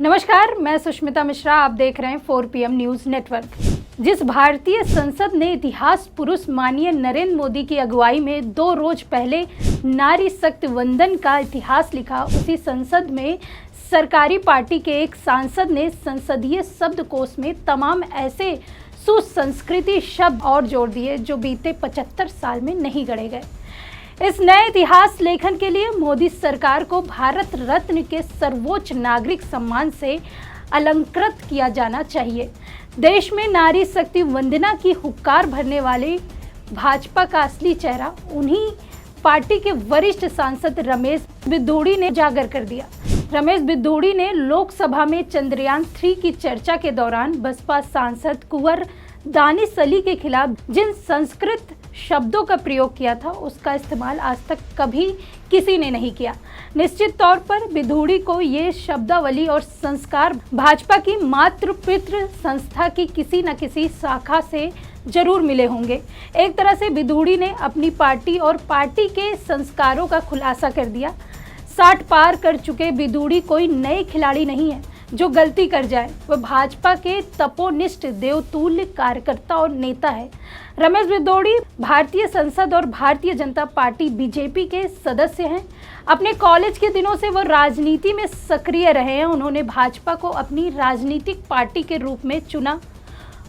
नमस्कार, मैं सुष्मिता मिश्रा। आप देख रहे हैं 4 PM न्यूज नेटवर्क। जिस भारतीय संसद ने इतिहास पुरुष माननीय नरेंद्र मोदी की अगुवाई में 2 रोज पहले नारी शक्ति वंदन का इतिहास लिखा, उसी संसद में सरकारी पार्टी के एक सांसद ने संसदीय शब्दकोश में तमाम ऐसे सुसंस्कृति शब्द और जोड़ दिए जो बीते 75 साल में नहीं गढ़े गए। इस नए इतिहास लेखन के लिए मोदी सरकार को भारत रत्न के सर्वोच्च नागरिक सम्मान से अलंकृत किया जाना चाहिए। देश में नारी शक्ति वंदना की हुक्कार भरने वाले भाजपा का असली चेहरा उन्हीं पार्टी के वरिष्ठ सांसद रमेश बिधूड़ी ने उजागर कर दिया। रमेश बिधूड़ी ने लोकसभा में चंद्रयान 3 की चर्चा के दौरान बसपा सांसद कुंवर दानिश अली के खिलाफ जिन संस्कृत शब्दों का प्रयोग किया था, उसका इस्तेमाल आज तक कभी किसी ने नहीं किया। निश्चित तौर पर बिधूड़ी को ये शब्दावली और संस्कार भाजपा की मातृ पितृ संस्था की किसी न किसी शाखा से जरूर मिले होंगे। एक तरह से बिधूड़ी ने अपनी पार्टी और पार्टी के संस्कारों का खुलासा कर दिया। 60 पार कर चुके बिधूड़ी कोई नए खिलाड़ी नहीं है जो गलती कर जाए। वह भाजपा के तपोनिष्ठ देवतुल्य कार्यकर्ता और नेता है। रमेश बिधूड़ी भारतीय संसद और भारतीय जनता पार्टी बीजेपी के सदस्य हैं। अपने कॉलेज के दिनों से वो राजनीति में सक्रिय रहे हैं। उन्होंने भाजपा को अपनी राजनीतिक पार्टी के रूप में चुना।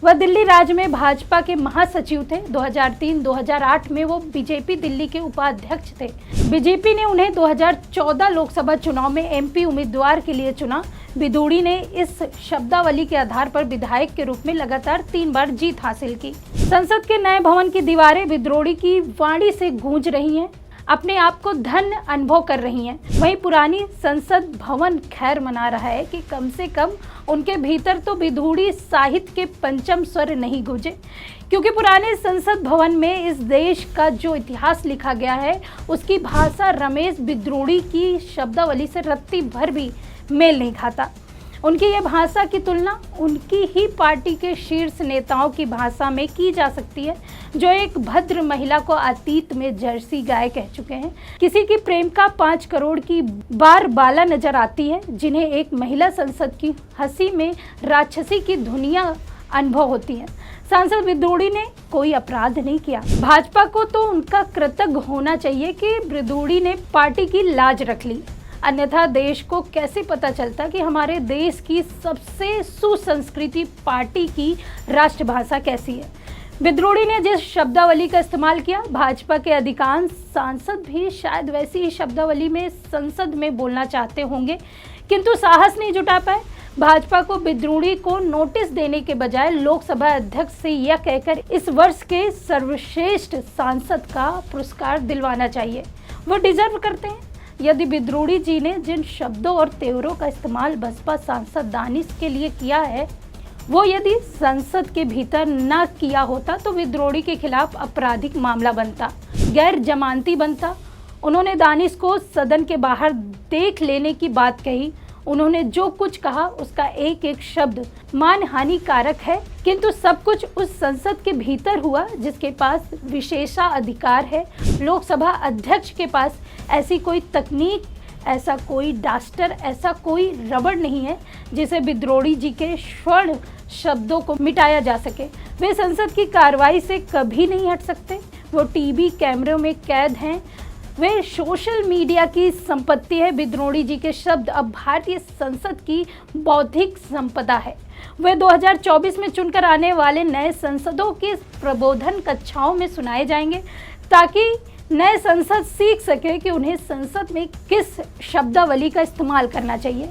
वह दिल्ली राज्य में भाजपा के महासचिव थे। 2003-2008 में वो बीजेपी दिल्ली के उपाध्यक्ष थे। बीजेपी ने उन्हें 2014 लोकसभा चुनाव में MP उम्मीदवार के लिए चुना। बिधूड़ी ने इस शब्दावली के आधार पर विधायक के रूप में लगातार 3 बार जीत हासिल की। संसद के नए भवन की दीवारें बिधूड़ी की वाणी से गूंज रही हैं, अपने आप को धन्य अनुभव कर रही हैं। वहीं पुरानी संसद भवन खैर मना रहा है कि कम से कम उनके भीतर तो बिधूड़ी साहित्य के पंचम स्वर नहीं गूंजे, क्योंकि पुराने संसद भवन में इस देश का जो इतिहास लिखा गया है, उसकी भाषा रमेश बिधूड़ी की शब्दावली से रत्ती भर भी मेल नहीं खाता। उनकी ये भाषा की तुलना उनकी ही पार्टी के शीर्ष नेताओं की भाषा में की जा सकती है, जो एक भद्र महिला को अतीत में जर्सी गाय कह चुके हैं। किसी की प्रेम का 5 करोड़ की बार बाला नजर आती है, जिन्हें एक महिला संसद की हंसी में राक्षसी की धुनिया अनुभव होती है। सांसद बिधूड़ी ने कोई अपराध नहीं किया। भाजपा को तो उनका कृतज्ञ होना चाहिए कि बिधूड़ी ने पार्टी की लाज रख ली, अन्यथा देश को कैसे पता चलता कि हमारे देश की सबसे सुसंस्कृति पार्टी की राष्ट्रभाषा कैसी है। बिधूड़ी ने जिस शब्दावली का इस्तेमाल किया, भाजपा के अधिकांश सांसद भी शायद वैसी ही शब्दावली में संसद में बोलना चाहते होंगे, किंतु साहस नहीं जुटा पाए। भाजपा को बिधूड़ी को नोटिस देने के बजाय लोकसभा अध्यक्ष से यह कहकर इस वर्ष के सर्वश्रेष्ठ सांसद का पुरस्कार दिलवाना चाहिए। वो डिजर्व करते हैं। यदि बिधूड़ी जी ने जिन शब्दों और तेवरों का इस्तेमाल बसपा सांसद दानिश के लिए किया है, वो यदि संसद के भीतर न किया होता तो बिधूड़ी के खिलाफ आपराधिक मामला बनता, गैर जमानती बनता। उन्होंने दानिश को सदन के बाहर देख लेने की बात कही। उन्होंने जो कुछ कहा उसका एक एक शब्द मानहानिकारक है, किंतु सब कुछ उस संसद के भीतर हुआ जिसके पास विशेषाधिकार है। लोकसभा अध्यक्ष के पास ऐसी कोई तकनीक, ऐसा कोई डास्टर, ऐसा कोई रबड़ नहीं है जिसे बिधूड़ी जी के स्वर्ण शब्दों को मिटाया जा सके। वे संसद की कार्रवाई से कभी नहीं हट सकते। वो टीवी कैमरों में कैद हैं। वे सोशल मीडिया की संपत्ति है। बिधूड़ी जी के शब्द अब भारतीय संसद की बौद्धिक संपदा है। वे 2024 में चुनकर आने वाले नए संसदों के प्रबोधन कक्षाओं में सुनाए जाएंगे, ताकि नए संसद सीख सके कि उन्हें संसद में किस शब्दावली का इस्तेमाल करना चाहिए।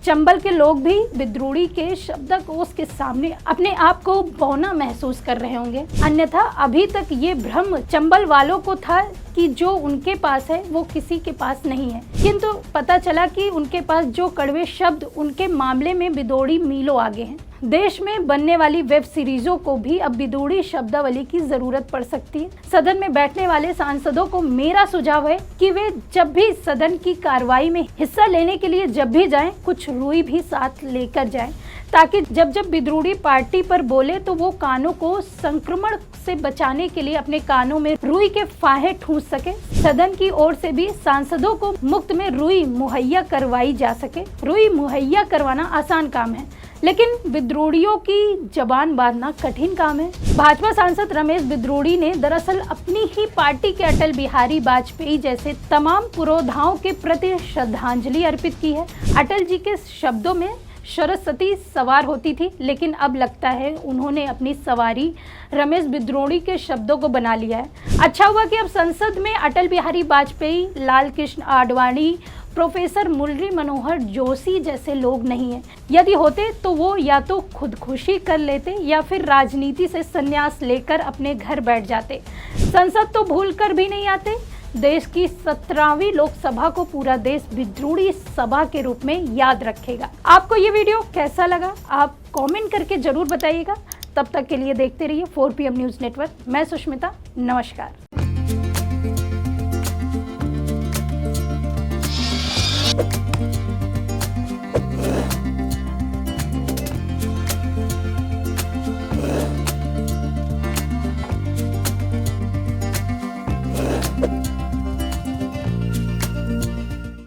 चंबल के लोग भी बिधूड़ी के शब्दकोश के सामने अपने आप को बौना महसूस कर रहे होंगे, अन्यथा अभी तक ये भ्रम चंबल वालों को था कि जो उनके पास है वो किसी के पास नहीं है, किंतु पता चला कि उनके पास जो कड़वे शब्द, उनके मामले में बिधूड़ी मीलों आगे हैं। देश में बनने वाली वेब सीरीजों को भी अब बिधूड़ी शब्दावली की जरूरत पड़ सकती है। सदन में बैठने वाले सांसदों को मेरा सुझाव है कि वे जब भी सदन की कार्रवाई में हिस्सा लेने के लिए जब भी जाएं, कुछ रुई भी साथ लेकर जाएं, ताकि जब जब विद्रोही पार्टी पर बोले तो वो कानों को संक्रमण से बचाने के लिए अपने कानों में रुई के फाहे ठूंस सके। सदन की ओर से भी सांसदों को मुफ्त में रुई मुहैया करवाई जा सके। रुई मुहैया करवाना आसान काम है, लेकिन विद्रोहियों की जबान बांधना कठिन काम है। भाजपा सांसद रमेश विद्रोही ने दरअसल अपनी ही पार्टी के अटल बिहारी वाजपेयी जैसे तमाम पुरोधाओं के प्रति श्रद्धांजलि अर्पित की है। अटल जी के शब्दों में सरस्वती सवार होती थी, लेकिन अब लगता है उन्होंने अपनी सवारी रमेश विद्रोही के शब्दों को बना लिया है। अच्छा हुआ कि अब संसद में अटल बिहारी वाजपेयी, लाल कृष्ण आडवाणी, प्रोफेसर मुरली मनोहर जोशी जैसे लोग नहीं हैं। यदि होते तो वो या तो खुदकुशी कर लेते या फिर राजनीति से संन्यास लेकर अपने घर बैठ जाते। संसद तो भूल कर भी नहीं आते। देश की 17वीं लोकसभा को पूरा देश विद्रोही सभा के रूप में याद रखेगा। आपको ये वीडियो कैसा लगा, आप कमेंट करके जरूर बताइएगा। तब तक के लिए देखते रहिए 4 PM न्यूज़ नेटवर्क। मैं सुष्मिता, नमस्कार।